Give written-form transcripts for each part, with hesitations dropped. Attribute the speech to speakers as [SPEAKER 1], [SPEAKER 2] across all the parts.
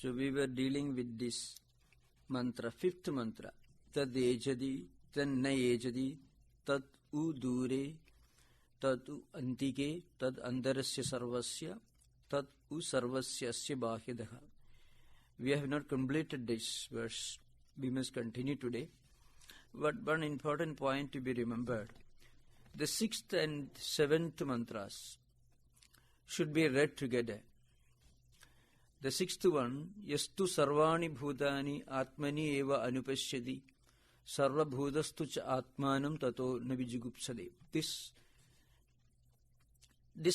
[SPEAKER 1] So we were dealing with this mantra, fifth mantra. Tad ejadi, tad na ejadi, tad u dure, tad u antike, tad andarasya sarvasya, tad u sarvasya asya bahyadaha. We have not completed this verse. We must continue today. But one important point to be remembered. The sixth and seventh mantras should be read together. The sixth one, Yastu sarvani bhutani atmani eva anupashyadi sarva bhutastu cha atmanam tato navijigupsade. This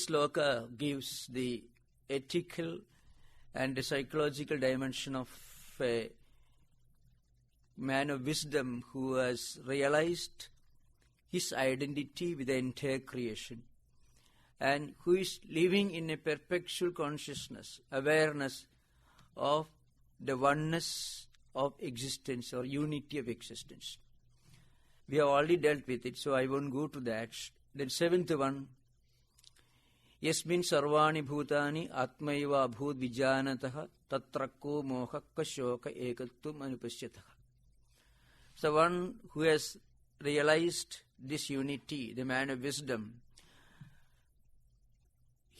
[SPEAKER 1] sloka gives the ethical and the psychological dimension of a man of wisdom who has realized his identity with the entire creation and who is living in a perpetual consciousness, awareness of the oneness of existence or unity of existence. We have already dealt with it, so I won't go to that. Then seventh one, Yasmin sarvani bhutani atmaiva bhut vijanataha tatrakko mohakka shoka ekattum anupasyataha. So one who has realized this unity, the man of wisdom,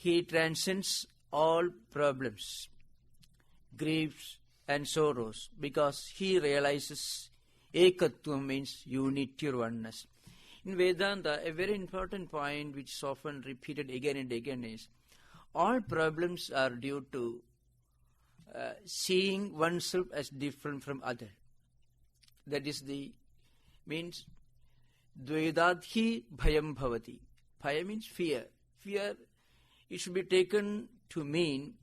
[SPEAKER 1] he transcends all problems, griefs and sorrows, because he realizes ekatvam means unity or oneness. In Vedanta, a very important point which is often repeated again and again is, all problems are due to seeing oneself as different from other. That is means dvedadhi bhayam bhavati. Bhaya means fear. Fear, it should be taken to mean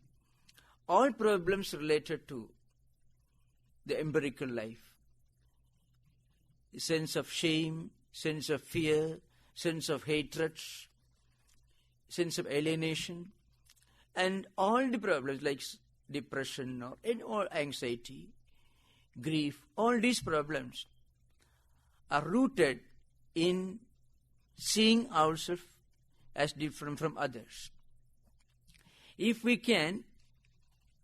[SPEAKER 1] all problems related to the empirical life. The sense of shame, sense of fear, sense of hatred, sense of alienation, and all the problems like depression or anxiety, grief, all these problems are rooted in seeing ourselves as different from others. If we can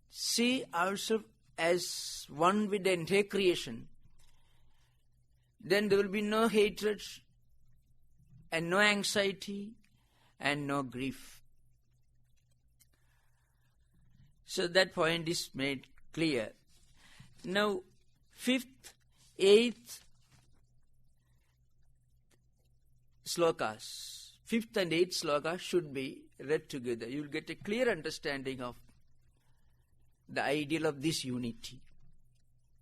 [SPEAKER 1] see ourselves as one with the entire creation, then there will be no hatred and no anxiety and no grief. So that point is made clear. Now, fifth, eighth slokas, fifth and eighth slokas should be read together. You will get a clear understanding of the ideal of this unity,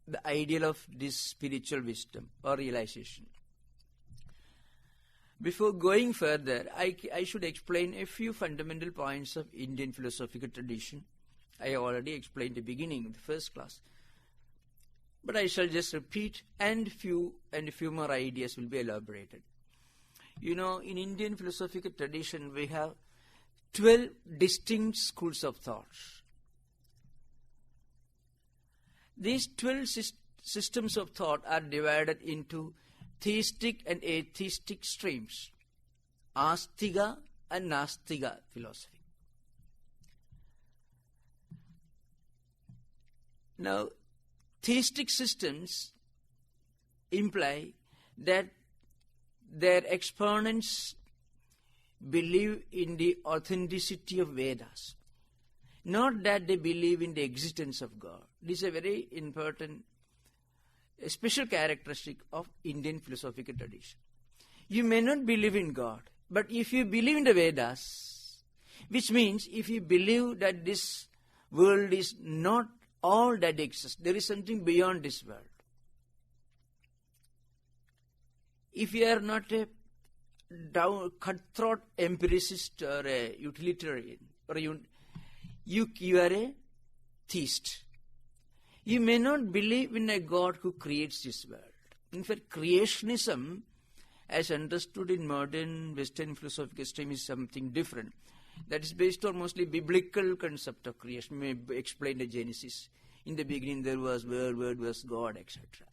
[SPEAKER 1] the ideal of this spiritual wisdom or realization. Before going further, I should explain a few fundamental points of Indian philosophical tradition. I have already explained the beginning of the first class. But I shall just repeat, and few more ideas will be elaborated. You know, in Indian philosophical tradition, we have 12 distinct schools of thought. These 12 systems of thought are divided into theistic and atheistic streams, Astika and Nastika philosophy. Now, theistic systems imply that their exponents believe in the authenticity of Vedas, not that they believe in the existence of God. This is a very important, a special characteristic of Indian philosophical tradition. You may not believe in God, but if you believe in the Vedas, which means if you believe that this world is not all that exists, there is something beyond this world. If you are not a cutthroat empiricist or a utilitarian, or you are a theist, you may not believe in a God who creates this world. In fact, creationism, as understood in modern Western philosophical stream, is something different. That is based on mostly biblical concept of creation. We may explain the Genesis. In the beginning there was word was God, etc.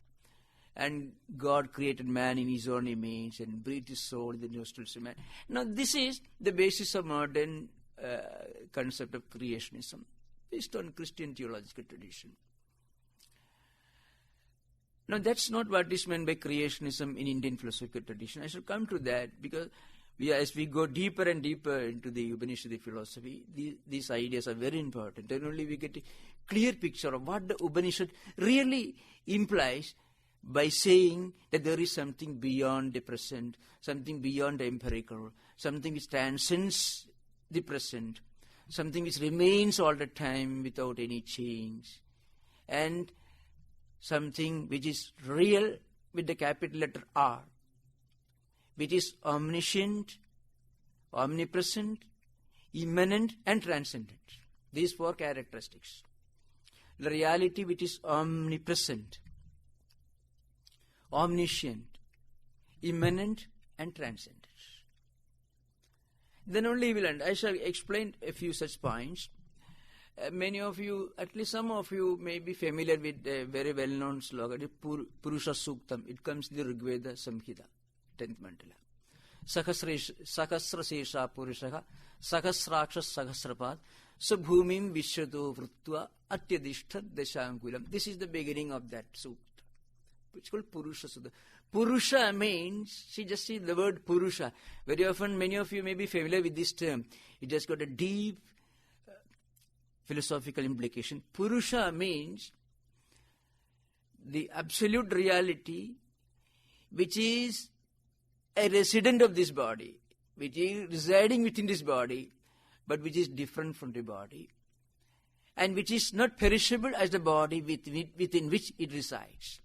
[SPEAKER 1] And God created man in his own image and breathed his soul in the nostrils of man. Now this is the basis of modern concept of creationism. based on Christian theological tradition. Now, that's not what is meant by creationism in Indian philosophical tradition. I shall come to that because as we go deeper and deeper into the Upanishadic philosophy, these ideas are very important. Then only we get a clear picture of what the Upanishad really implies by saying that there is something beyond the present, something beyond the empirical, something which transcends the present, something which remains all the time without any change, and something which is real with the capital letter R, which is omniscient, omnipresent, immanent, and transcendent. These four characteristics. The reality which is omnipresent, omniscient, immanent, and transcendent. Then only will end. I shall explain a few such points. Many of you, at least some of you, may be familiar with a very well-known slogan, Purusha Suktam. It comes in the Rigveda Samhita, 10th mandala. Sahasrasesha Purushaha, Sahasraksha Sahasrapad, Sabhumim Vishyato Vrutva Atyadishta Dashangulam. This is the beginning of that sukta. It's called Purusha Sukta. Purusha means, just see the word Purusha. Very often, many of you may be familiar with this term. It just got a deep philosophical implication. Purusha means the absolute reality which is a resident of this body, which is residing within this body, but which is different from the body, and which is not perishable as the body within which it resides.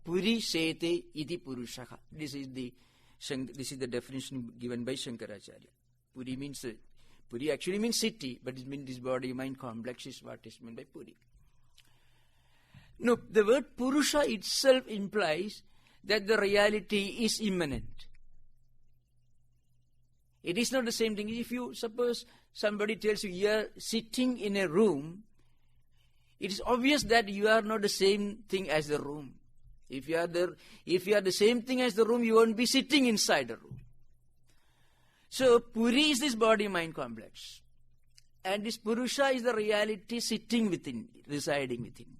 [SPEAKER 1] Puri sete iti purushaka. This is the definition given by Shankaracharya. Puri actually means city, but it means this body-mind complex is what is meant by Puri. No, the word Purusha itself implies that the reality is immanent. It is not the same thing. If you suppose somebody tells you are sitting in a room, it is obvious that you are not the same thing as the room. If you are the same thing as the room, you won't be sitting inside the room. So, Puri is this body-mind complex. And this Purusha is the reality sitting within, residing within.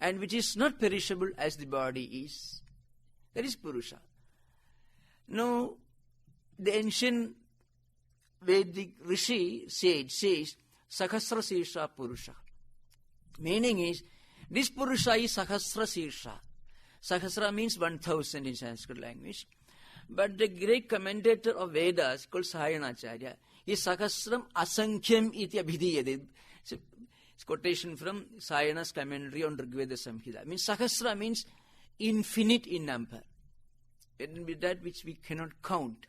[SPEAKER 1] And which is not perishable as the body is. That is Purusha. Now, the ancient Vedic Rishi says, Sahasra Sirsha Purusha. Meaning is, this Purusha is Sahasra Sirsha. Sahasra means 1000 in Sanskrit language. But the great commentator of Vedas, called Acharya, is Sahasram Asankyam iti abhidiyate. It's quotation from Sayana's commentary on Rigveda Samhita. Means Sahasra means infinite in number. It will be that which we cannot count.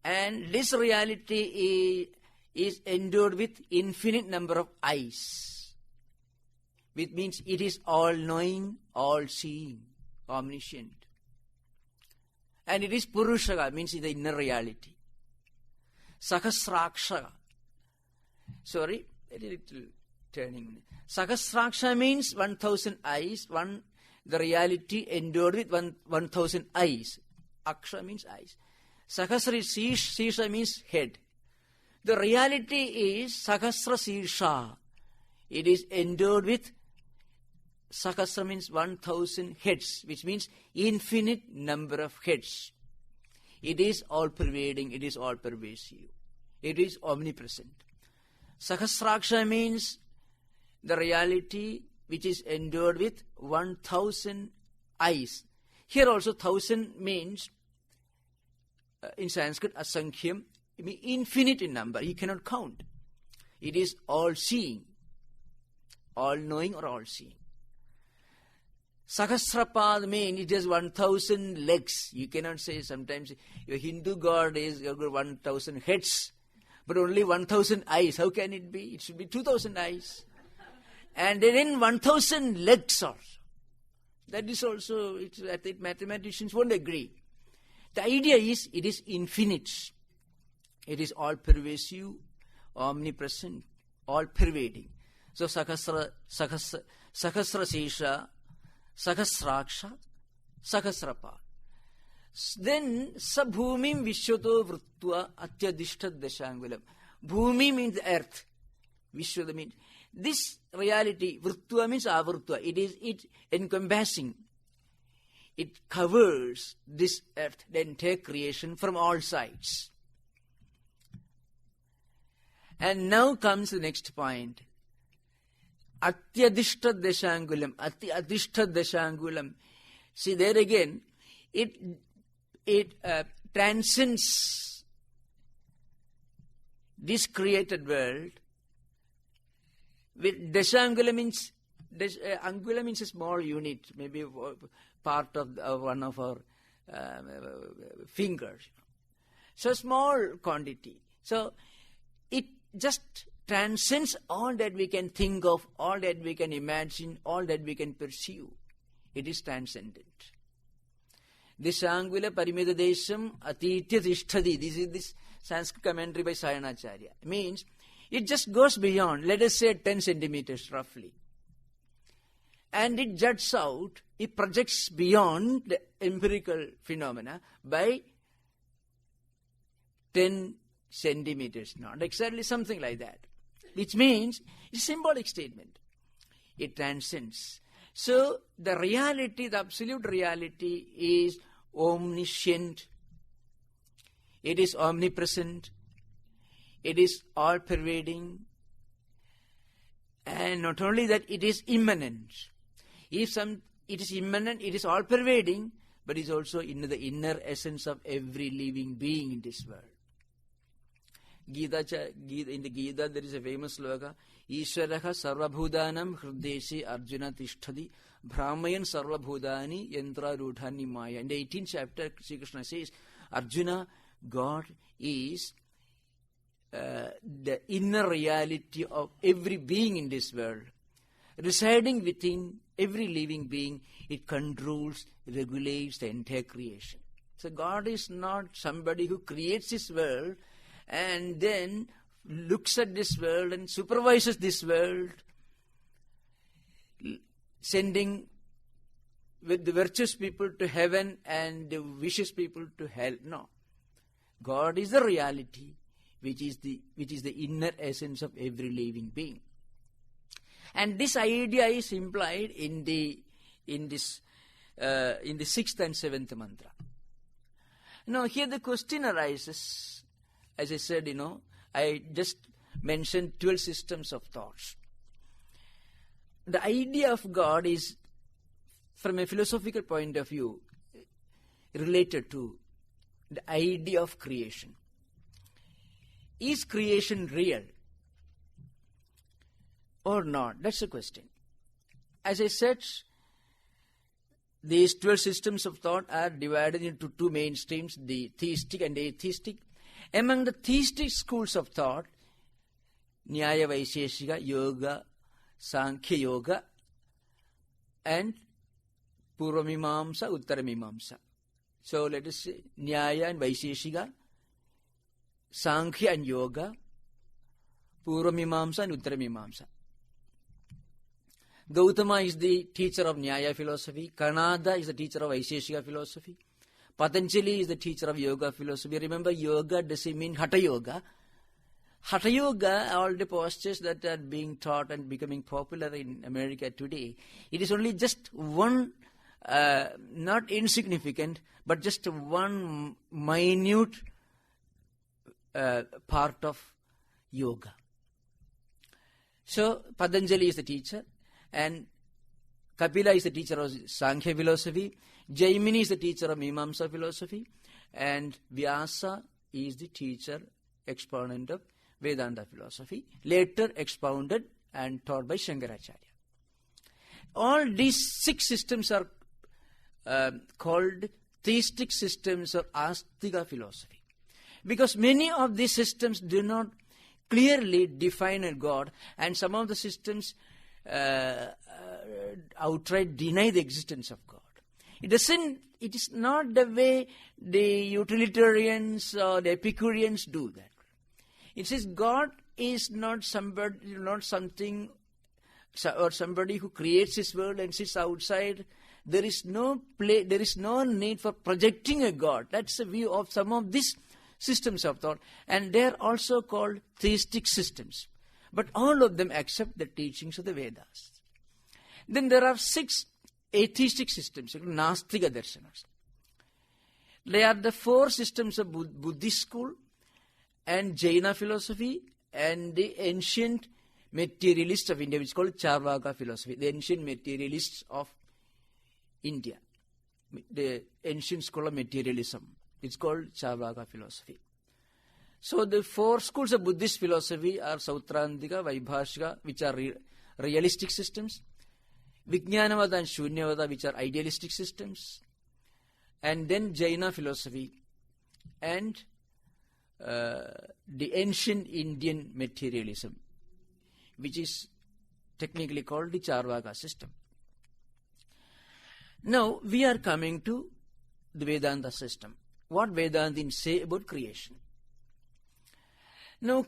[SPEAKER 1] And this reality is endued with infinite number of eyes. Which means it is all-knowing, all-seeing, omniscient. And it is Purushaka, means the inner reality. Sahasraksha. Sorry, a little turning. Sahasraksha means 1000 eyes, the reality endured with 1000 eyes. Aksha means eyes. Sahasra Sirsha means head. The reality is Sahasra Sirsha. It is endured with Sahasra means 1000 heads, which means infinite number of heads. It is all-pervading, it is all-pervasive. It is omnipresent. Sahasraksha means the reality which is endured with 1000 eyes. Here also 1000 means, in Sanskrit, asankyam, it means infinite in number. You cannot count. It is all-seeing, all-knowing or all-seeing. Sahasrapad means it has 1000 legs. You cannot say sometimes your Hindu god is 1000 heads, but only 1000 eyes. How can it be? It should be 2000 eyes. And then 1000 legs also. That is also, I think mathematicians won't agree. The idea is it is infinite. It is all-pervasive, omnipresent, all-pervading. So Sahasra Sesha, Sahasraksha, Sahasrapa. Then Sabhumim Vishyato Vrutva Atyadishtat Dashangulam. Bhumi means the earth. Vishwada means this reality. Vrtva means avrtva. It encompassing. It covers this earth, the entire creation from all sides. And now comes the next point. Atyadishta deshangulam. Atyadishta deshangulam. See, there again, it transcends this created world. With deshangulam means, angula means a small unit, maybe part of one of our fingers. So small quantity. So it just transcends all that we can think of, all that we can imagine, all that we can perceive. It is transcendent. Dishangula parimita desham atitya tishtadi. This is this Sanskrit commentary by Acharya. Means it just goes beyond, let us say 10 centimeters roughly. And it juts out, it projects beyond the empirical phenomena by 10 centimeters, not exactly something like that. Which means it's a symbolic statement. It transcends. So the reality, the absolute reality is omniscient. It is omnipresent. It is all-pervading. And not only that, it is immanent. It is immanent, it is all-pervading, but it is also in the inner essence of every living being in this world. In the Gita, there is a famous sloka, Ishvaraha sarvabhudanam hridesi arjuna tishtadi brahmayan sarvabhudani yantra rudhani maya. In the 18th chapter, Sri Krishna says, Arjuna, God is the inner reality of every being in this world. Residing within every living being, it controls, regulates the entire creation. So God is not somebody who creates this world and then looks at this world and supervises this world, sending with the virtuous people to heaven and the vicious people to hell. No. God is the reality, which is the inner essence of every living being. And this idea is implied in the 6th and 7th mantra. Now here the question arises, as I said, I just mentioned 12 systems of thoughts. The idea of God is, from a philosophical point of view, related to the idea of creation. Is creation real or not? That's the question. As I said, these 12 systems of thought are divided into two main streams, the theistic and atheistic. Among the theistic schools of thought, Nyaya Vaisheshika, Yoga, Sankhya Yoga, and Purvamimamsa, Uttaramimamsa. So let us say Nyaya and Vaisheshika, Sankhya and Yoga, Purvamimamsa and Uttaramimamsa. Gautama is the teacher of Nyaya philosophy. Kanada is the teacher of Vaisheshika philosophy. Patanjali is the teacher of Yoga philosophy. Remember, Yoga doesn't mean Hatha Yoga. Hatha Yoga, all the postures that are being taught and becoming popular in America today, it is only just one, not insignificant, but just one minute part of yoga. So, Patanjali is the teacher, and Kapila is the teacher of Sankhya philosophy, Jaimini is the teacher of Mimamsa philosophy, and Vyasa is the teacher, exponent of Vedanta philosophy, later expounded and taught by Shankaracharya. All these 6 systems are called theistic systems or Astika philosophy. Because many of these systems do not clearly define a God, and some of the systems outright deny the existence of God. It is not the way the utilitarians or the Epicureans do that. It says God is not something or somebody who creates this world and sits outside. There is no need for projecting a God. That's the view of some of these systems of thought, and they are also called theistic systems. But all of them accept the teachings of the Vedas. Then there are 6 atheistic systems, Nastika Darshanas. They are the 4 systems of Buddhist school and Jaina philosophy and the ancient materialists of India, which is called Charvaka philosophy, the ancient materialists of India, the ancient school of materialism. It's called Charvaka philosophy. So the 4 schools of Buddhist philosophy are Sautrantika, Vaibhashika, which are realistic systems, Vijnanavada and Shunyavada, which are idealistic systems, and then Jaina philosophy and the ancient Indian materialism, which is technically called the Charvaka system. Now we are coming to the Vedanta system. What Vedantins say about creation. Now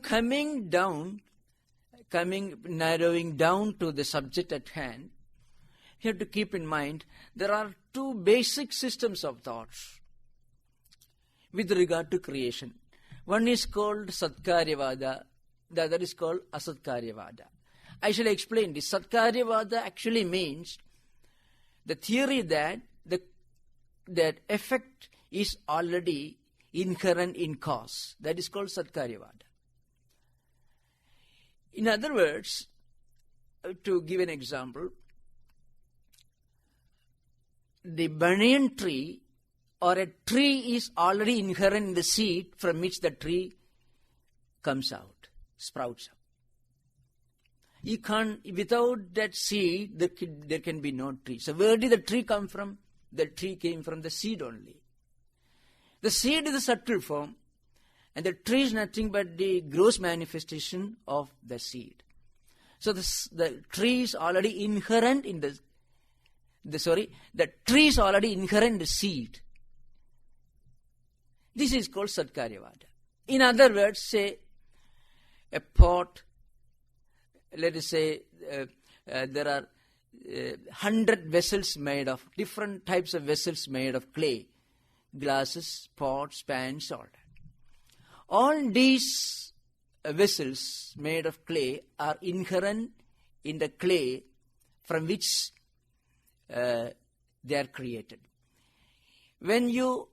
[SPEAKER 1] narrowing down to the subject at hand, you have to keep in mind there are 2 basic systems of thoughts with regard to creation. One is called Satkaryavada, the other is called Asatkaryavada. I shall explain this. Satkaryavada actually means the theory that that effect is already inherent in cause. That is called Satkaryavada. In other words, to give an example, the banyan tree or a tree is already inherent in the seed from which the tree comes out, sprouts up. You can't, without that seed, there can be no tree. So where did the tree come from? The tree came from the seed only. The seed is a subtle form, and the tree is nothing but the gross manifestation of the seed. So the tree is already inherent in the tree is already inherent in the seed. This is called Satkaryavada. In other words, say a pot, let us say there are 100 vessels made of, different types of vessels made of clay, glasses, pots, pans, all that. All these vessels made of clay are inherent in the clay from which they are created. When you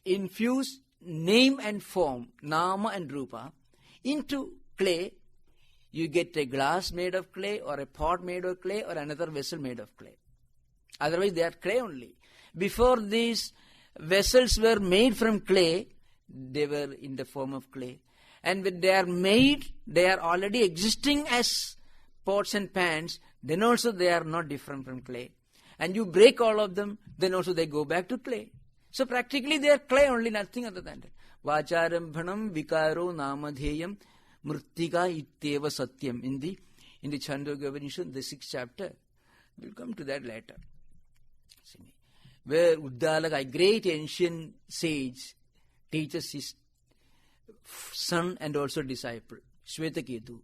[SPEAKER 1] infuse name and form, nama and rupa, into clay, you get a glass made of clay or a pot made of clay or another vessel made of clay. Otherwise they are clay only. Before these vessels were made from clay, they were in the form of clay. And when they are made, they are already existing as pots and pans, then also they are not different from clay. And you break all of them, then also they go back to clay. So practically they are clay only, nothing other than that. Vacharambhanam vikaro namadheyam mrittika ityeva satyam. In the Chandogya Upanishad, the 6th chapter. We'll come to that later. Where Uddalaka, a great ancient sage, teaches his son and also disciple, Shvetaketu.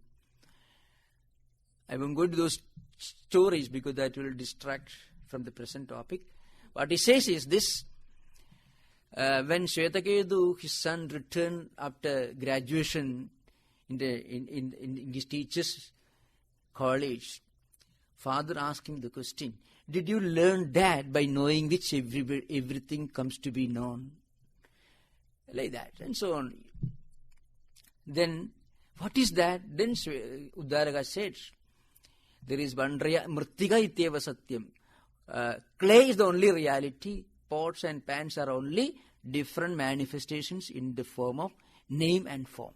[SPEAKER 1] I won't go to those stories because that will distract from the present topic. What he says is this: when Shvetaketu, his son, returned after graduation in his teacher's college, father asked him the question, did you learn that by knowing which everything comes to be known? Like that, and so on. Then, what is that? Then Uddalaka said, there is one mrittika ityeva satyam. Clay is the only reality. Pots and pans are only different manifestations in the form of name and form.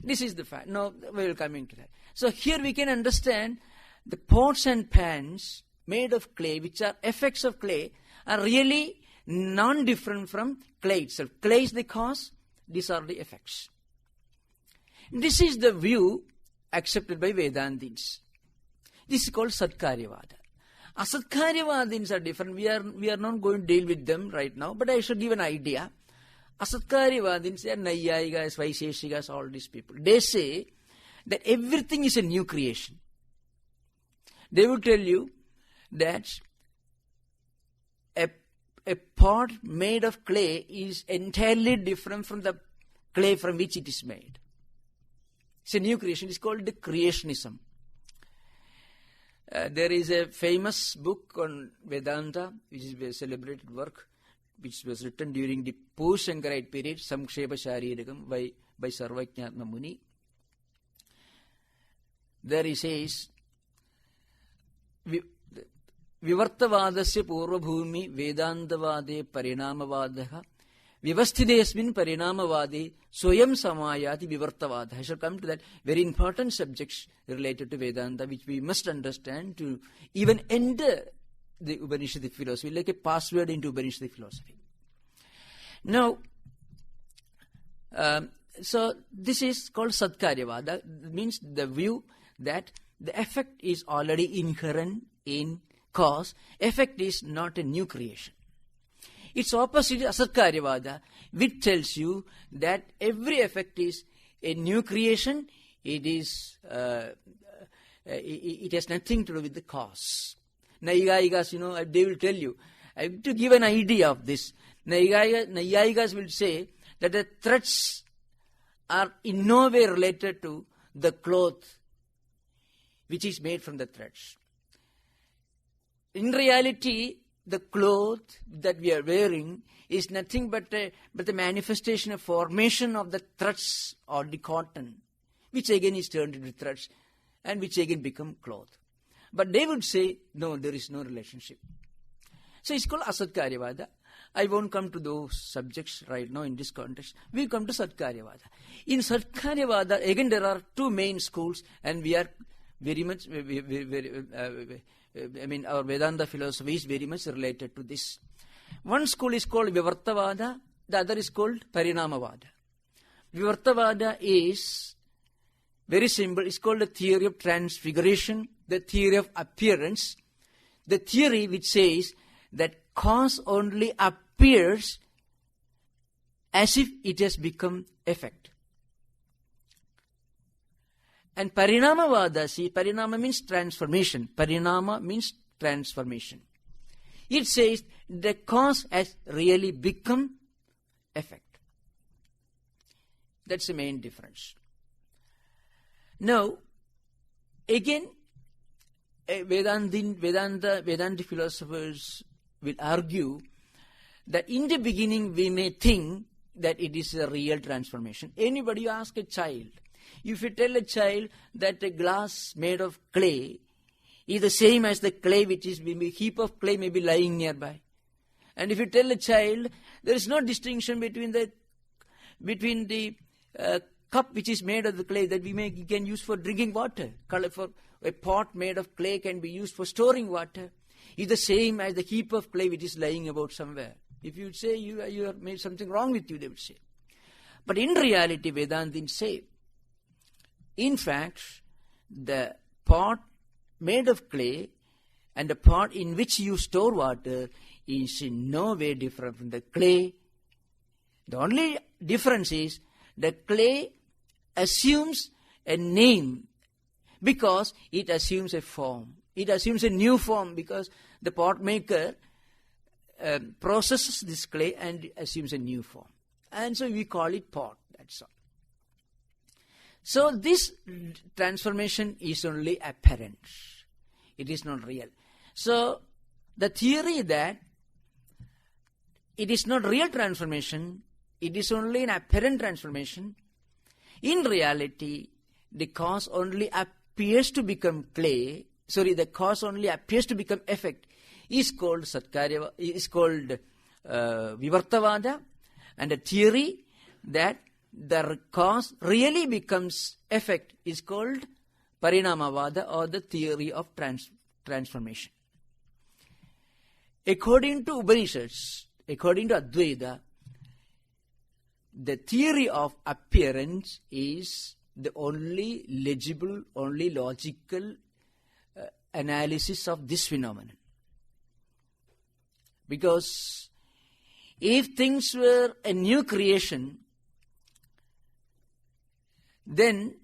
[SPEAKER 1] This is the fact. Now we will come into that. So here we can understand the pots and pans made of clay, which are effects of clay, are really non-different from clay itself. Clay is the cause, these are the effects. This is the view accepted by Vedantins. This is called Satkaryavada. Asatkaryavadins are different. We are not going to deal with them right now, but I should give an idea. Asatkaryavadins, they are Naiyayikas, Vaisheshikas, all these people. They say that everything is a new creation. They will tell you that a pot made of clay is entirely different from the clay from which it is made. It's a new creation. It's called the creationism. There is a famous book on Vedanta, which is a celebrated work, which was written during the post-Shankarite period, Samkshepa Sharirikam, by Sarvajñatma Muni. There he says, Vivartavadasya purvabhumi Vedantavade parinamavadaha Vivasthidesmin parinamavade Soyam samayati Vivartavada. I shall come to that. Very important subjects related to Vedanta, which we must understand to even enter the Upanishadic philosophy, like a password into Upanishadic philosophy. Now, so this is called Satkaryavada. Means the view that the effect is already inherent in cause. Effect is not a new creation. Its opposite is Asatkaryavada, which tells you that every effect is a new creation. It is it has nothing to do with the cause. Nayikas, they will tell you. I have to give an idea of this. Nayikas will say that the threads are in no way related to the cloth which is made from the threads. In reality, the cloth that we are wearing is nothing but the manifestation of formation of the threads or the cotton, which again is turned into threads and which again become cloth. But they would say, no, there is no relationship. So it's called Asatkaryavada. I won't come to those subjects right now in this context. We'll come to Satkaryavada. In Satkaryavada, again there are two main schools, and we are very much, our Vedanta philosophy is very much related to this. One school is called Vivartavada, the other is called Parinamavada. Vivartavada is very simple. It's called the theory of transfiguration, the theory of appearance, the theory which says that cause only appears as if it has become effect. And Parinamavada, see, Parinama means transformation. Parinama means transformation. It says the cause has really become effect. That's the main difference. Now, again, Vedanta philosophers will argue that in the beginning we may think that it is a real transformation. Anybody ask a child, if you tell a child that a glass made of clay is the same as the clay which is a heap of clay may be lying nearby, and if you tell a child there is no distinction between the cup which is made of the clay that we can use for drinking water, for a pot made of clay can be used for storing water, is the same as the heap of clay which is lying about somewhere. If you say you have made something wrong with you, they would say. But in reality, Vedantins say, in fact, the pot made of clay and the pot in which you store water is in no way different from the clay. The only difference is the clay assumes a name because it assumes a form. It assumes a new form because the pot maker processes this clay and assumes a new form. And so we call it pot, that's all. So this transformation is only apparent. It is not real. So the theory that it is not real transformation, it is only an apparent transformation. In reality, the cause only appears to become the cause only appears to become effect is called Satkarya, is called Vivartavada, and the theory that the cause really becomes effect is called Parinamavada, or the theory of transformation. According to Upanishads, according to Advaita, the theory of appearance is the only legible, only logical analysis of this phenomenon. Because if things were a new creation, then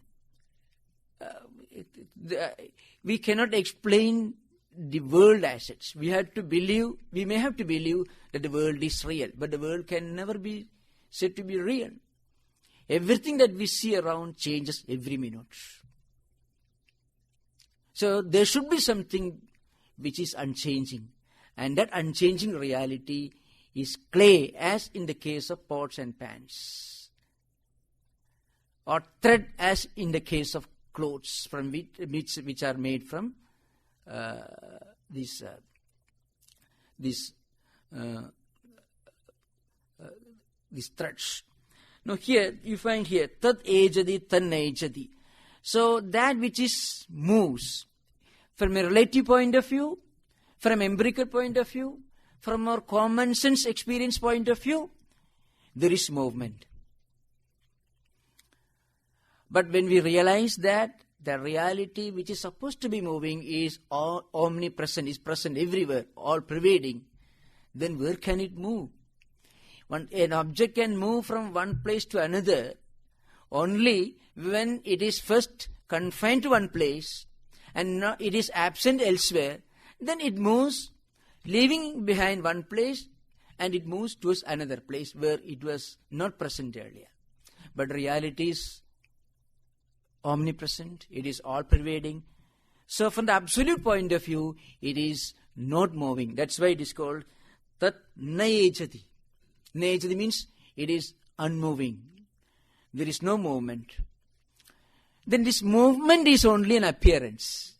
[SPEAKER 1] we cannot explain the world as such. We may have to believe that the world is real, but the world can never be said to be real. everything that we see around changes every minute. So there should be something which is unchanging. And that unchanging reality is clay, as in the case of pots and pans. Or thread, as in the case of clothes from which are made from these threads. Now here, you find here, tat ejadi, tan ejadi. So that which is moves, from a relative point of view, from empirical point of view, from our common sense experience point of view, there is movement. But when we realize that the reality which is supposed to be moving is all omnipresent, is present everywhere, all pervading, then where can it move? An object can move from one place to another only when it is first confined to one place and it is absent elsewhere. Then it moves, leaving behind one place, and it moves towards another place where it was not present earlier. But reality is omnipresent, it is all-pervading. So from the absolute point of view, it is not moving. That's why it is called tat nayejati. Nayejati means it is unmoving. There is no movement. Then this movement is only an appearance.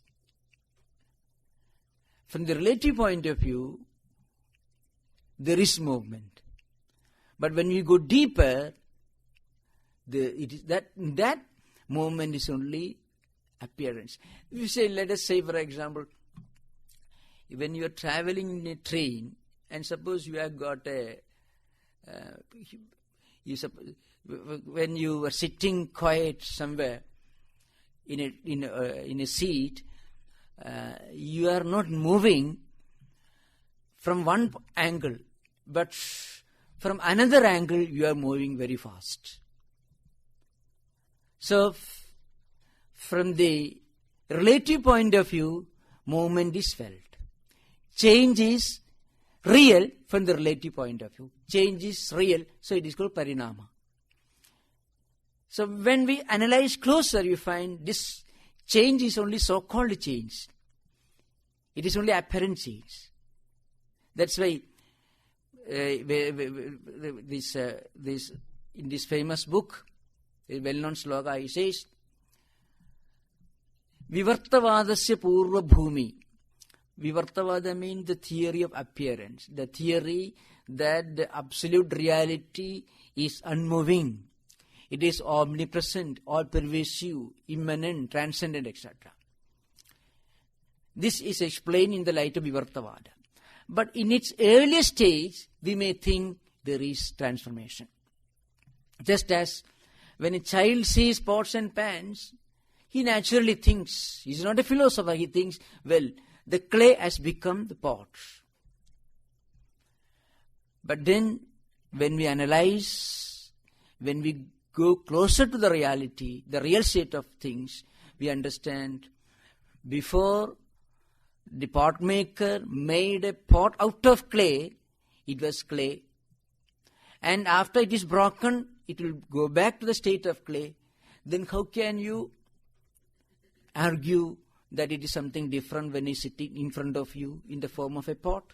[SPEAKER 1] From the relative point of view, there is movement. But when we go deeper, that movement is only appearance. If you say, let us say, for example, when you are traveling in a train, and suppose you have got when you are sitting quiet somewhere in a seat, you are not moving from one angle, but from another angle you are moving very fast. So, from the relative point of view, movement is felt. Change is real from the relative point of view. Change is real, so it is called parinama. So, when we analyze closer, you find this change is only so-called change. It is only apparent change. That's why this in this famous book, a well-known sloka, he says, Vivartavadasya purva bhumi. Vivartavada means the theory of appearance, the theory that the absolute reality is unmoving. It is omnipresent, all-pervasive, immanent, transcendent, etc. This is explained in the light of Vivartavada. But in its earlier stage, we may think there is transformation. Just as when a child sees pots and pans, he naturally thinks, he's not a philosopher, he thinks, well, the clay has become the pot. But then, when we analyze, when we go closer to the reality, the real state of things, we understand before the pot maker made a pot out of clay, it was clay. And after it is broken, it will go back to the state of clay. Then how can you argue that it is something different when it's sitting in front of you in the form of a pot?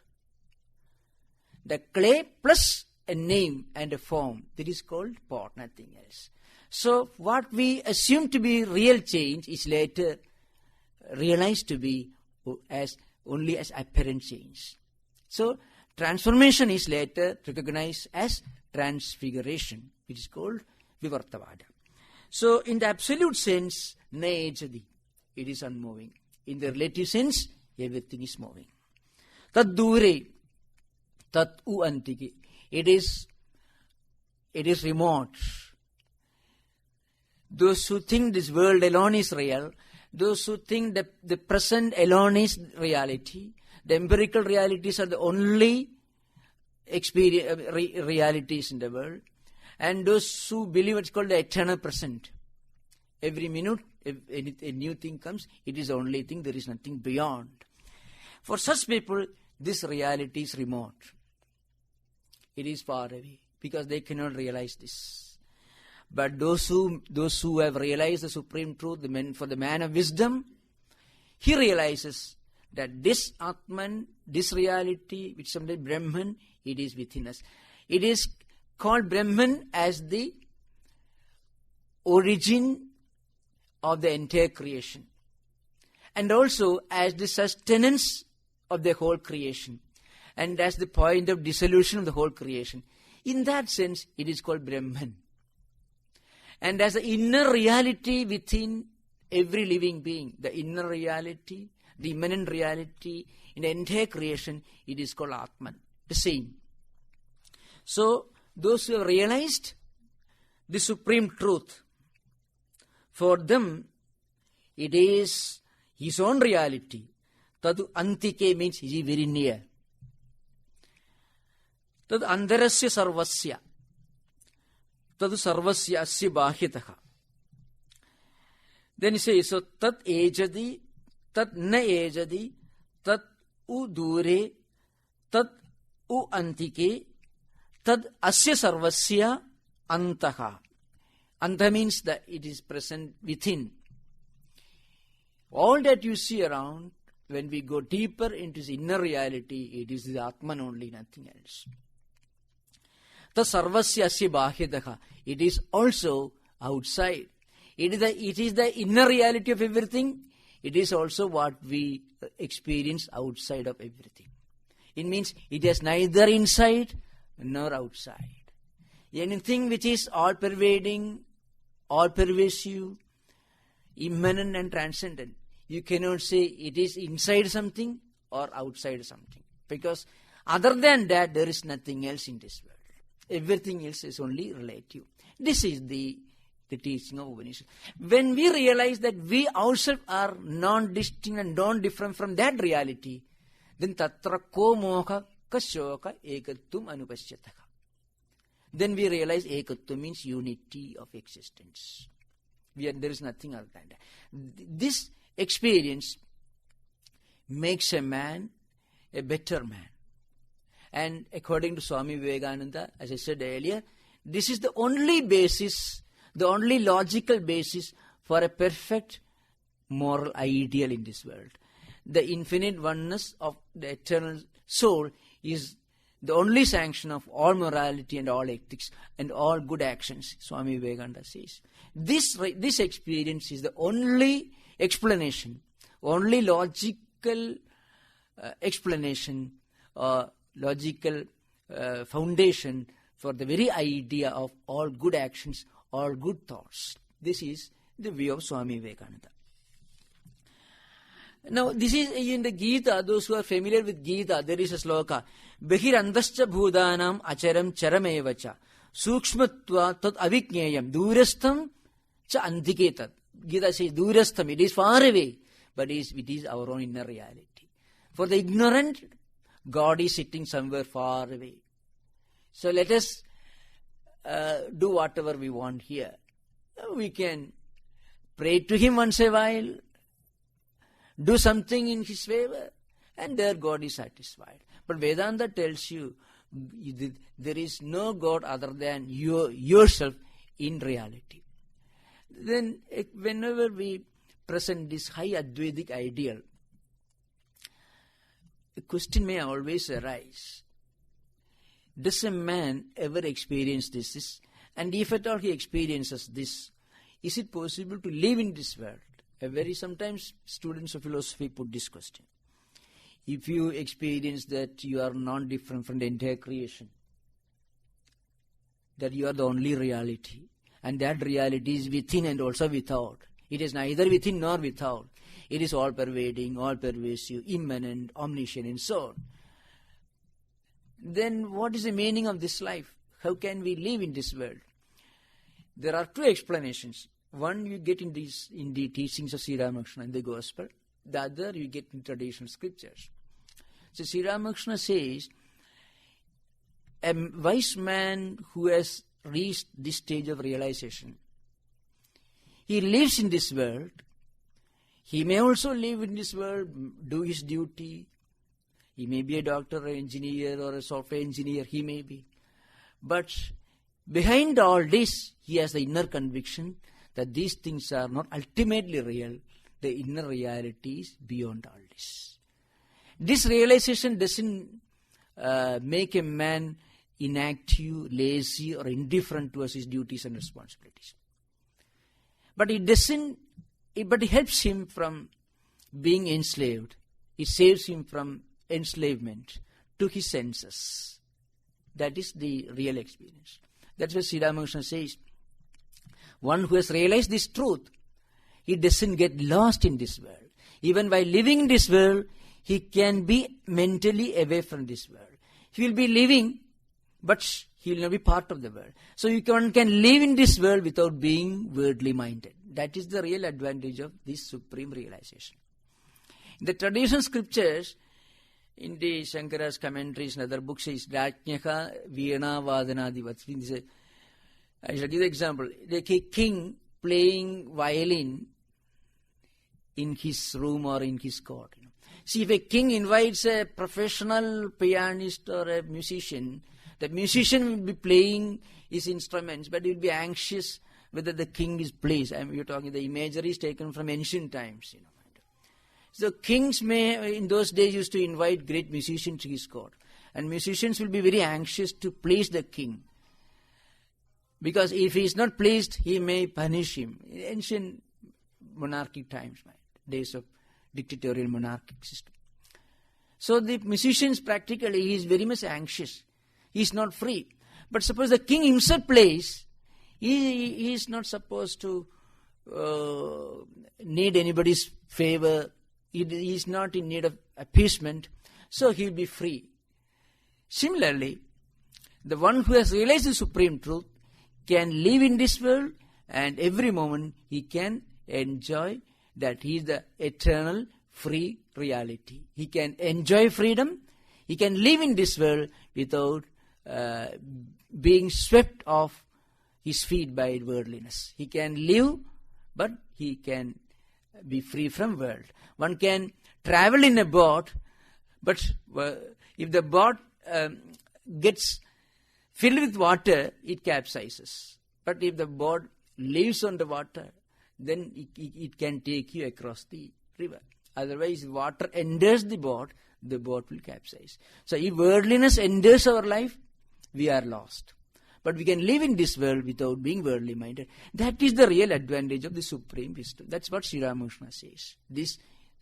[SPEAKER 1] The clay plus a name and a form, that is called pot, nothing else. So what we assume to be real change is later realized to be only as apparent change. So transformation is later recognized as transfiguration, which is called Vivartavada. So in the absolute sense, nayejadi, it is unmoving. In the relative sense, everything is moving. Tad dure, tat u antike. It is remote. Those who think this world alone is real, those who think that the present alone is reality, the empirical realities are the only realities in the world, and those who believe it's called the eternal present. Every minute, if a new thing comes, it is the only thing, there is nothing beyond. For such people, this reality is remote. It is far away, because they cannot realize this. But those who have realized the supreme truth, for the man of wisdom, he realizes that this Atman, this reality, which sometimes Brahman, it is within us. It is called Brahman as the origin of the entire creation, and also as the sustenance of the whole creation, and as the point of dissolution of the whole creation. In that sense, it is called Brahman. And as the inner reality within every living being, the inner reality, the immanent reality in the entire creation, it is called Atman, the same. So, those who have realized the supreme truth, for them, it is his own reality. Tadu antike means he is very near. Tadu andarasya sarvasya. Tadu sarvasya asya bahyataha. Then he says, so tat ejadi, tat na ejadi, tat u dure, tat u antike, tad asya sarvasya antaha. Anta means that it is present within. All that you see around, when we go deeper into his inner reality, it is the Atman only, nothing else. The sarvasya asya bahyadaha. It is also outside. It is the inner reality of everything. It is also what we experience outside of everything. It means it is neither inside nor outside. Anything which is all-pervading, all-pervasive, immanent and transcendent, you cannot say it is inside something or outside something. Because other than that, there is nothing else in this world. Everything else is only relative. This is the teaching of Upanishad. When we realize that we ourselves are non-distinct and non-different from that reality, then tatra ko moha kashoka ekattum anupashyataka. Then we realize ekattum means unity of existence. There is nothing other than that. This experience makes a man a better man. And according to Swami Vivekananda, as I said earlier, this is the only basis, the only logical basis for a perfect moral ideal in this world. The infinite oneness of the eternal soul is the only sanction of all morality and all ethics and all good actions, Swami Vivekananda says. This experience is the only explanation, only logical explanation, logical foundation for the very idea of all good actions, all good thoughts. This is the view of Swami Vivekananda. Now, this is in the Gita. Those who are familiar with Gita, there is a sloka. Behirandascha bhudanam acharam charamevacha sukshmatva tat aviknyayam durastham cha andhiketat. Gita says durastham, it is far away, but it is our own inner reality. For the ignorant, God is sitting somewhere far away. So let us do whatever we want here. We can pray to Him once a while, do something in His favor, and there God is satisfied. But Vedanta tells you there is no God other than yourself in reality. Then whenever we present this high Advaitic ideal, the question may always arise. Does a man ever experience this? And if at all he experiences this, is it possible to live in this world? Sometimes students of philosophy put this question. If you experience that you are not different from the entire creation, that you are the only reality, and that reality is within and also without. It is neither within nor without. It is all-pervading, all-pervasive, immanent, omniscient, and so on. Then what is the meaning of this life? How can we live in this world? There are two explanations. One you get in the teachings of Sri Ramakrishna in the Gospel. The other you get in traditional scriptures. So Sri Ramakrishna says, a wise man who has reached this stage of realization, he lives in this world. He may also live in this world, do his duty. He may be a doctor, or engineer, or a software engineer, he may be. But behind all this, he has the inner conviction that these things are not ultimately real. The inner reality is beyond all this. This realization doesn't make a man inactive, lazy, or indifferent towards his duties and responsibilities. But it helps him from being enslaved. It saves him from enslavement to his senses. That is the real experience. That's what Sri Ramakrishna says. One who has realized this truth, he doesn't get lost in this world. Even while living in this world, he can be mentally away from this world. He will be living, but he will not be part of the world. So one can live in this world without being worldly minded. That is the real advantage of this supreme realization. In the traditional scriptures, in the Shankara's commentaries and other books, says Rajnyaha Veena Vadanadivat. I shall give the example. Like a king playing violin in his room or in his court. See, if a king invites a professional pianist or a musician, the musician will be playing his instruments, but he will be anxious whether the king is pleased. You're talking, the imagery is taken from ancient times. So kings in those days used to invite great musicians to his court. And musicians will be very anxious to please the king. Because if he is not pleased, he may punish him. In ancient monarchic times, days of dictatorial monarchic system. So the musicians practically, he is very much anxious. He is not free. But suppose the king himself plays, he is not supposed to need anybody's favor. He is not in need of appeasement. So he will be free. Similarly, the one who has realized the supreme truth can live in this world, and every moment he can enjoy that he is the eternal free reality. He can enjoy freedom. He can live in this world without being swept off his feet by worldliness. He can live, but he can be free from world. One can travel in a boat, but if the boat gets filled with water, it capsizes. But if the boat lives on the water, then it can take you across the river. Otherwise, if water enters the boat will capsize. So if worldliness enters our life, we are lost. But we can live in this world without being worldly minded. That is the real advantage of the supreme wisdom. That's what Sri Ramakrishna says. This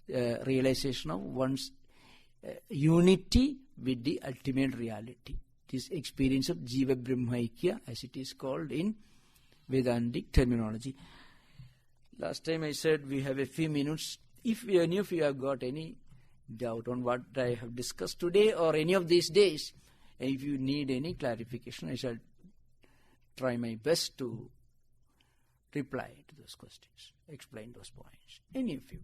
[SPEAKER 1] realization of one's unity with the ultimate reality. This experience of Jiva Brahmaikya, as it is called in Vedantic terminology. Last time I said we have a few minutes. If any of you have got any doubt on what I have discussed today or any of these days, and if you need any clarification, I shall try my best to reply to those questions, explain those points. Any of you.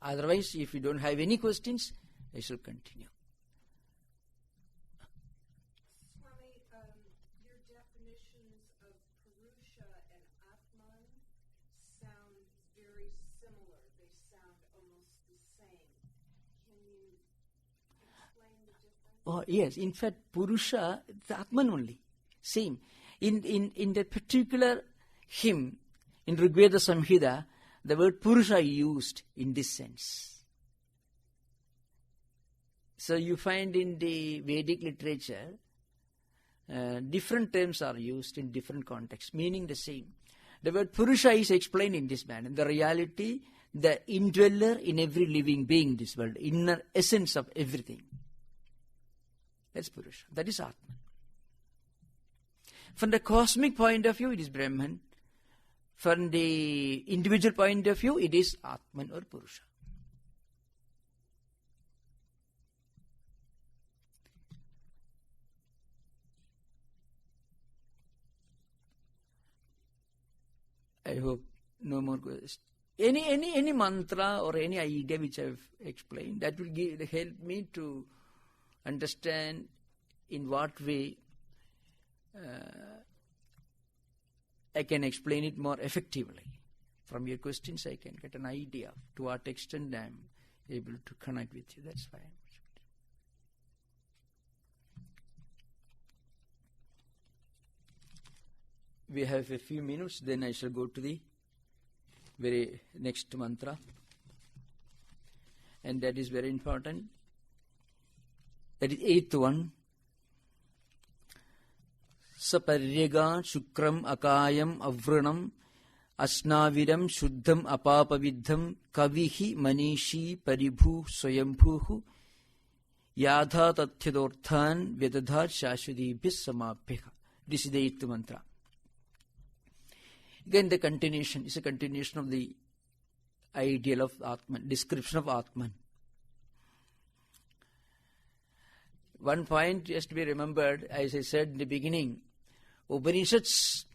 [SPEAKER 1] Otherwise, if you don't have any questions, I shall continue.
[SPEAKER 2] Swami, your definitions of Purusha and Atman sound very similar. They sound almost the same. Can you explain the difference?
[SPEAKER 1] Oh, yes. In fact, Purusha, the Atman only. Same. In that particular hymn, in Rigveda Samhita, the word Purusha used in this sense. So you find in the Vedic literature, different terms are used in different contexts, meaning the same. The word Purusha is explained in this manner. The reality, the indweller in every living being in this world, inner essence of everything. That's Purusha. That is Atman. From the cosmic point of view, it is Brahman. From the individual point of view, it is Atman or Purusha. I hope no more questions. Any mantra or any idea which I have explained, that will help me to understand in what way I can explain it more effectively. From your questions, I can get an idea to what extent I am able to connect with you. That's why we have a few minutes, then I shall go to the very next mantra. And that is very important. That is eighth one. Saparyega shukram akayam avranam asnaviram shuddham apapaviddham kavihi manishi paribhu swayambhuhu yadha tathyadorthan vedadhat shashudibhis samabhya. This is the eighth mantra. Again the continuation is a continuation of the ideal of Atman, description of Atman. One point has to be remembered, as I said in the beginning, Upanishads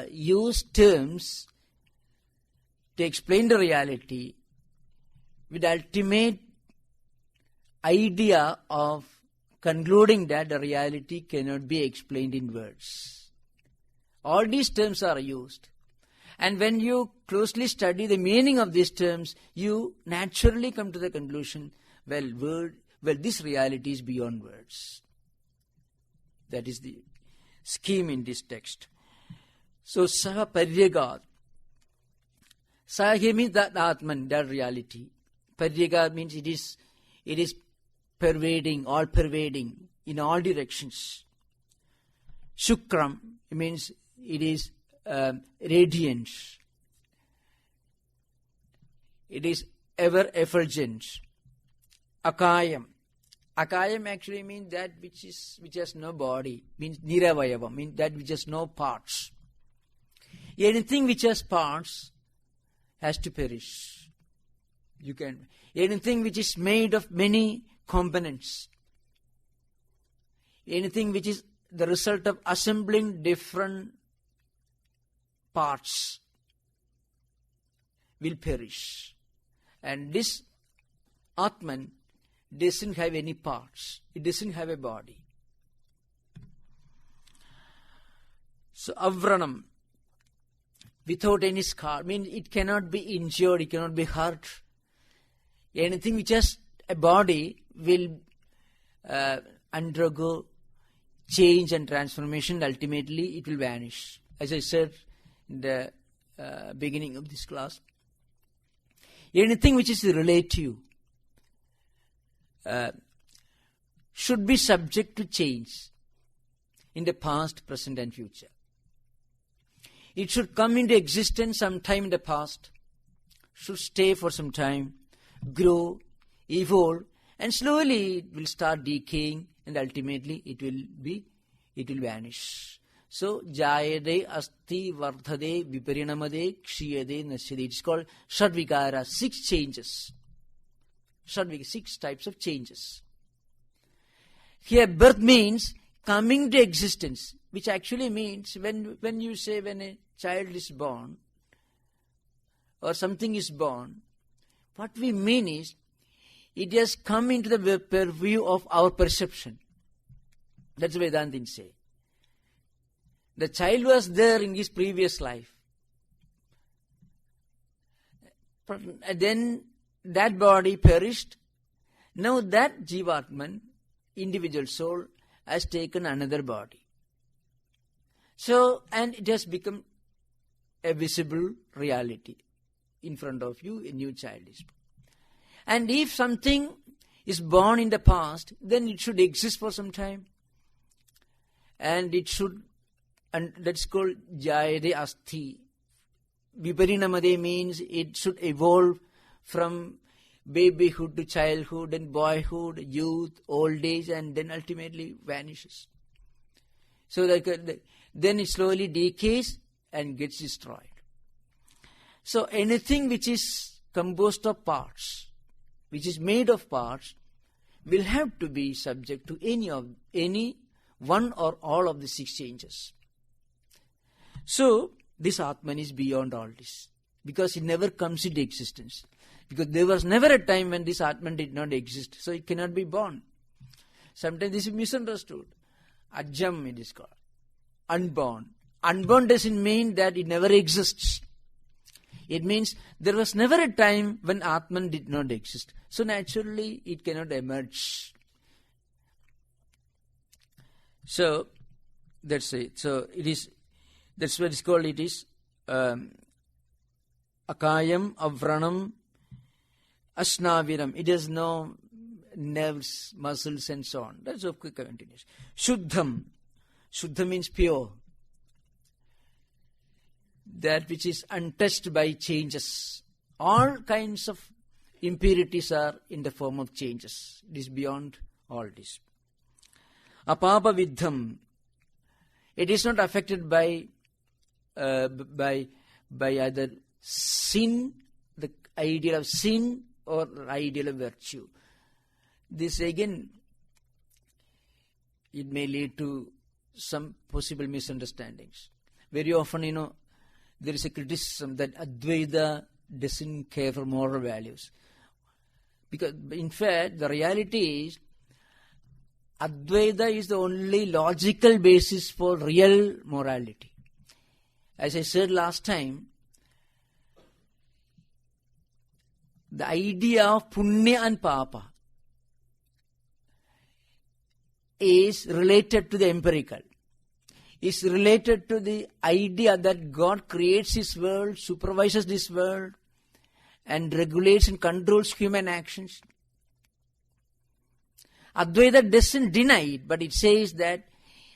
[SPEAKER 1] use terms to explain the reality with the ultimate idea of concluding that the reality cannot be explained in words. All these terms are used. And when you closely study the meaning of these terms, you naturally come to the conclusion, well, this reality is beyond words. That is the scheme in this text. So, Saha Paryagad. Saha means that Atman, that reality. Paryagad means it is pervading, all pervading, in all directions. Shukram means it is radiant. It is ever effulgent. Akayam. Akayam actually means that which has no body, means niravayava, means that which has no parts. Anything which has parts has to perish. Anything which is made of many components, anything which is the result of assembling different parts will perish. And this Atman doesn't have any parts. It doesn't have a body. So avranam, without any scar, means it cannot be injured, it cannot be hurt. Anything which has a body will undergo change and transformation. Ultimately, it will vanish. As I said in the beginning of this class, anything which is relative should be subject to change in the past, present and future. It should come into existence sometime in the past, should stay for some time, grow, evolve, and slowly it will start decaying, and ultimately it will vanish. So, jayade, asti, vardhade, viparinamade, kshiyade, nasyade. It's called Shadvikara, 6 changes. 6 types of changes. Here, birth means coming to existence, which actually means when you say when a child is born or something is born, what we mean is it has come into the purview of our perception. That's what Vedantins say. The child was there in his previous life. But then that body perished. Now that Jivatman, individual soul, has taken another body. So, and it has become a visible reality. In front of you, a new child is born. And if something is born in the past, then it should exist for some time. And it should, and that's called Jayade Asti. Viparinamade means it should evolve from babyhood to childhood and boyhood, youth, old age, and then ultimately vanishes. So then it slowly decays and gets destroyed. So anything which is composed of parts, which is made of parts, will have to be subject to any one or all of the 6 changes. So this Atman is beyond all this, because it never comes into existence. Because there was never a time when this Atman did not exist, so it cannot be born. Sometimes this is misunderstood. Ajam it is called. Unborn. Unborn doesn't mean that it never exists. It means there was never a time when Atman did not exist. So naturally it cannot emerge. So that's it. So it is That's what it's called. It is Akayam, Avranam, Asnaviram. It has no nerves, muscles and so on. That's of quick continuous. Shuddham. Shuddha means pure. That which is untouched by changes. All kinds of impurities are in the form of changes. It is beyond all this. Apapa Vidham. It is not affected by either sin, the ideal of sin, or ideal of virtue. This again, it may lead to some possible misunderstandings. Very often, there is a criticism that Advaita doesn't care for moral values. Because, in fact, the reality is, Advaita is the only logical basis for real morality. As I said last time, the idea of punya and papa is related to the empirical. Is related to the idea that God creates His world, supervises this world, and regulates and controls human actions. Advaita doesn't deny it, but it says that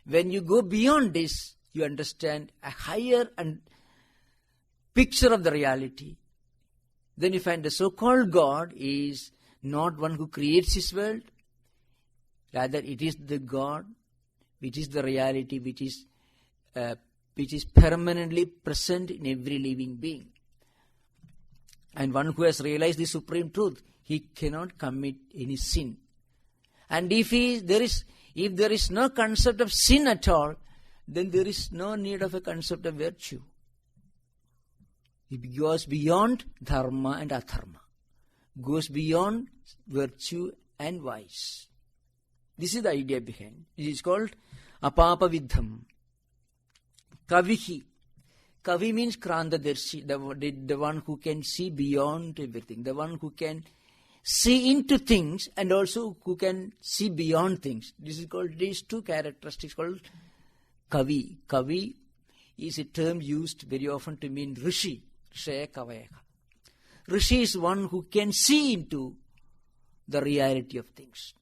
[SPEAKER 1] when you go beyond this, you understand a higher picture of the reality. Then you find the so-called God is not one who creates His world. Rather, it is the God, which is the reality, which is permanently present in every living being. And one who has realized the supreme truth, he cannot commit any sin. And if there is no concept of sin at all, then there is no need of a concept of virtue. It goes beyond dharma and adharma. Goes beyond virtue and vice. This is the idea behind. It is called apapa vidham. Kavihi. Kavi means Krantadarshi, the one who can see beyond everything, the one who can see into things and also who can see beyond things. This is called, these two characteristics called Kavi. Kavi is a term used very often to mean Rishi, Rishaya Kavaya. Rishi is one who can see into the reality of things.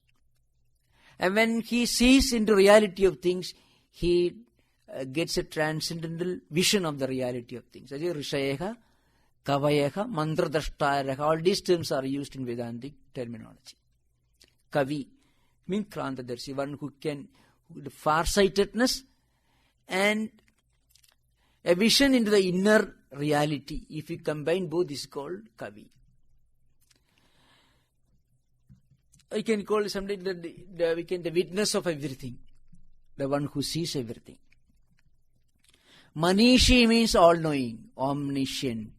[SPEAKER 1] And when he sees into reality of things, he gets a transcendental vision of the reality of things. Rishayeha, Kavayeha, Mantradrashtayaha, all these terms are used in Vedantic terminology. Kavi means Krantadarshi, one who can, the farsightedness and a vision into the inner reality. If you combine both, this is called Kavi. I can call something the witness of everything, the one who sees everything. Manishi means all-knowing, omniscient.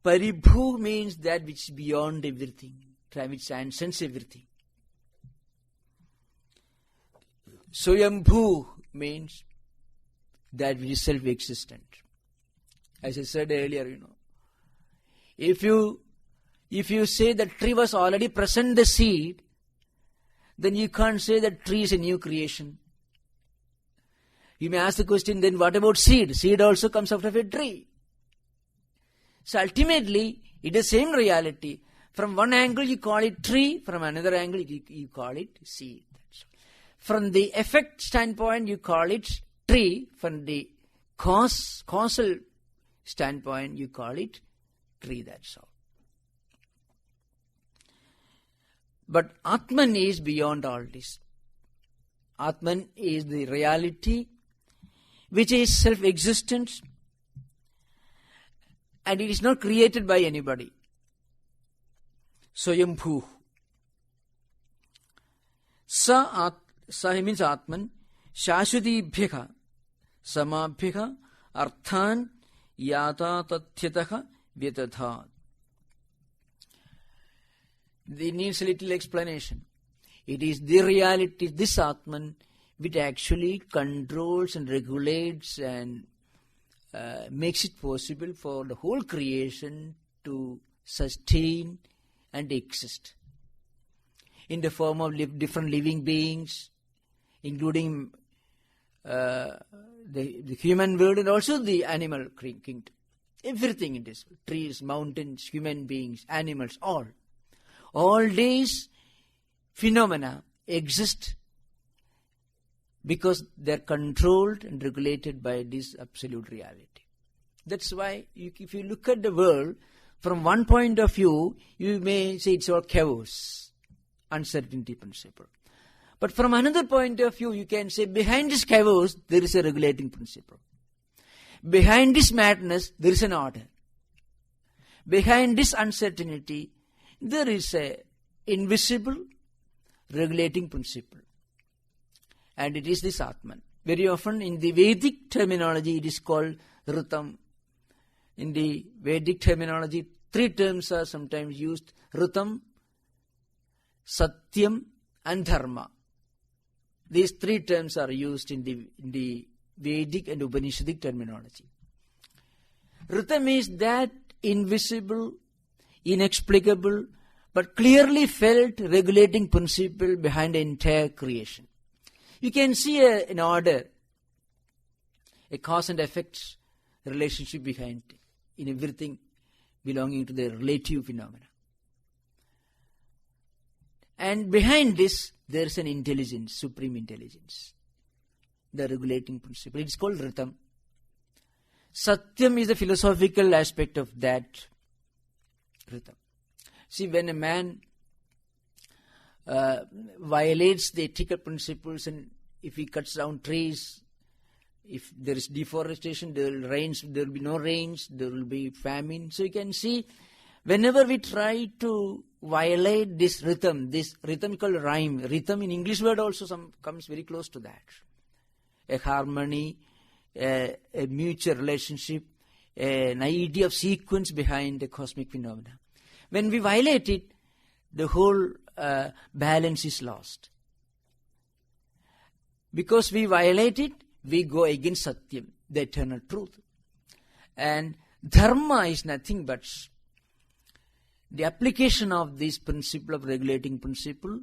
[SPEAKER 1] Paribhu means that which is beyond everything, which transcends everything. Swayambhu means that which is self-existent. As I said earlier, if you say that tree was already present the seed, then you can't say that tree is a new creation. You may ask the question, then what about seed? Seed also comes out of a tree. So ultimately, it is the same reality. From one angle you call it tree, from another angle you call it seed. From the effect standpoint you call it tree, from the causal standpoint you call it tree, that's all. But Atman is beyond all this. Atman is the reality which is self-existent and it is not created by anybody. Swayambhu. Sa means Atman. Shashvatibhyaha samabhyaha arthan yata tathyataha vyatadhat. It needs a little explanation. It is the reality, this Atman, which actually controls and regulates and makes it possible for the whole creation to sustain and exist in the form of different living beings, including the human world and also the animal kingdom. Everything in this, trees, mountains, human beings, animals, all these phenomena exist because they are controlled and regulated by this absolute reality. That's why if you look at the world from one point of view, you may say it's all chaos, uncertainty principle. But from another point of view, you can say behind this chaos, there is a regulating principle. Behind this madness, there is an order. Behind this uncertainty, there is a invisible regulating principle. And it is this Atman. Very often in the Vedic terminology, it is called Ritam. In the Vedic terminology, 3 terms are sometimes used: Ritam, Satyam, and Dharma. These 3 terms are used in the Vedic and Upanishadic terminology. Ritam is that invisible, inexplicable, but clearly felt regulating principle behind the entire creation. You can see an order, a cause and effect relationship behind in everything belonging to the relative phenomena. And behind this, there is an intelligence, supreme intelligence, the regulating principle. It is called Ritam. Satyam is the philosophical aspect of that Ritam. See, when a man violates the ethical principles, and if he cuts down trees, if there is deforestation, there will be no rains, there will be famine. So you can see, whenever we try to violate this rhythm called rhyme. Rhythm in English word also comes very close to that. A harmony, a mutual relationship, an idea of sequence behind the cosmic phenomena. When we violate it, the whole balance is lost. Because we violate it, we go against Satyam, the eternal truth. And Dharma is nothing but the application of this principle of regulating principle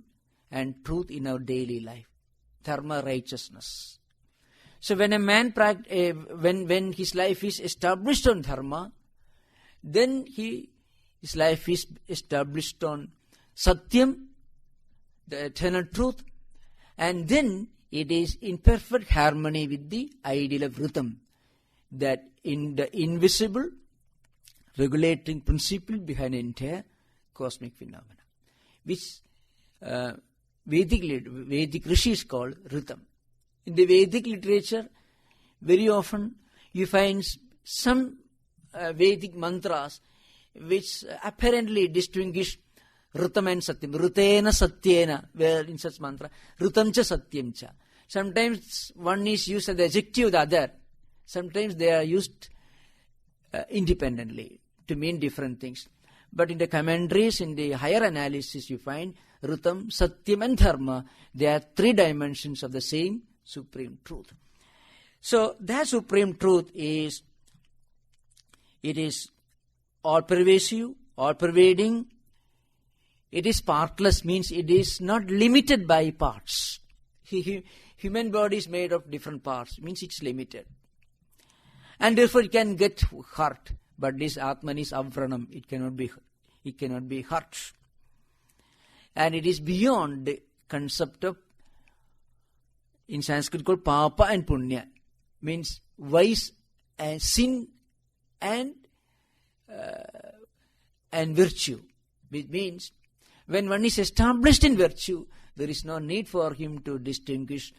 [SPEAKER 1] and truth in our daily life. Dharma, righteousness. So when a man when his life is established on Dharma, then his life is established on Satyam, the eternal truth, and then it is in perfect harmony with the ideal of Ritam, that in the invisible regulating principle behind the entire cosmic phenomena, which Vedic rishis call Ritam. In the Vedic literature, very often you find some Vedic mantras which apparently distinguish Ritam and Satyam. Ritena Satyena, where in such mantra, Ritam cha Satyam cha. Sometimes one is used as the adjective of the other. Sometimes they are used independently to mean different things. But in the commentaries, in the higher analysis, you find Ritam, Satyam and Dharma. They are 3 dimensions of the same supreme truth. So that supreme truth is all-pervasive, all-pervading. It is partless, means it is not limited by parts. Human body is made of different parts, means it's limited. And therefore it can get hurt. But this Atman is avranam, it cannot be hurt. And it is beyond the concept of, in Sanskrit called papa and punya, means vice and sin and virtue, which means when one is established in virtue, there is no need for him to distinguish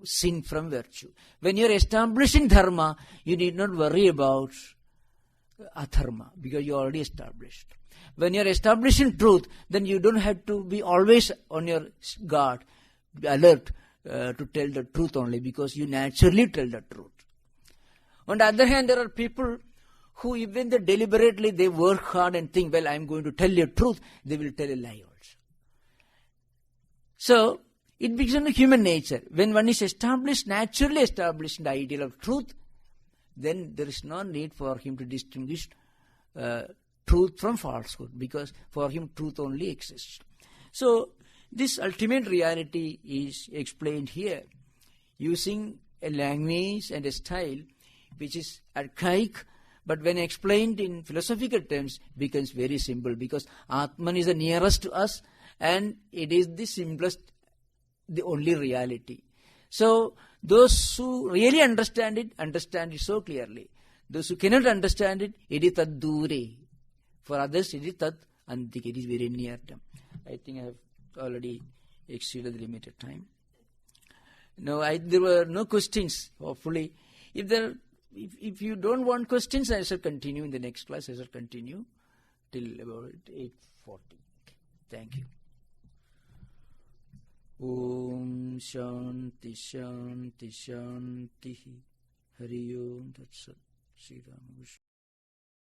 [SPEAKER 1] sin from virtue. When you are established in Dharma, you need not worry about adharma, because you are already established. When you are established in truth, then you don't have to be always on your guard, alert to tell the truth only, because you naturally tell the truth. On the other hand, there are people who, even they deliberately, they work hard and think, well, I am going to tell you truth, they will tell a lie also. So, it becomes human nature. When one is naturally established in the ideal of truth, then there is no need for him to distinguish truth from falsehood, because for him truth only exists. So, this ultimate reality is explained here using a language and a style which is archaic, but when explained in philosophical terms becomes very simple, because Atman is the nearest to us and it is the simplest, the only reality. So those who really understand it so clearly. Those who cannot understand it, it is tad dure. For others, it is tad antik. It is very near them. I think I have already exceeded the limited time. No, there were no questions. Hopefully, if you don't want questions, I shall continue in the next class. I shall continue till about 8:40. Thank you. Om Shanti Shanti Shanti Hari Om Tat Sat. Sri Ramakrishna.